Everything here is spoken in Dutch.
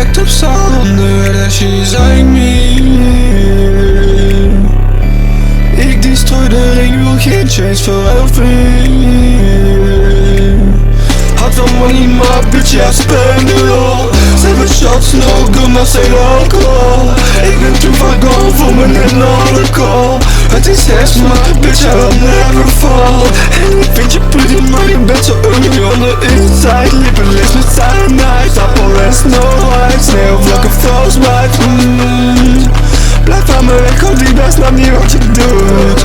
perfect op zonder that she's like me. Ik destroy de ring, wil geen change verhelping. Had wel money, maar bitch, ja, spend it all. 7 shots, no gun, maar geen alcohol. Ik ben too far gone voor mijn alcohol. Het is herfst, maar bitch, I will never fall. En ik vind je pretty, maar je bent zo ugly on the inside. Lippenlips met cyanide, appel en Snow White. Sneeuwvlakken, frostbite, Blijf van me weg, want die best snapt niet wat je doet.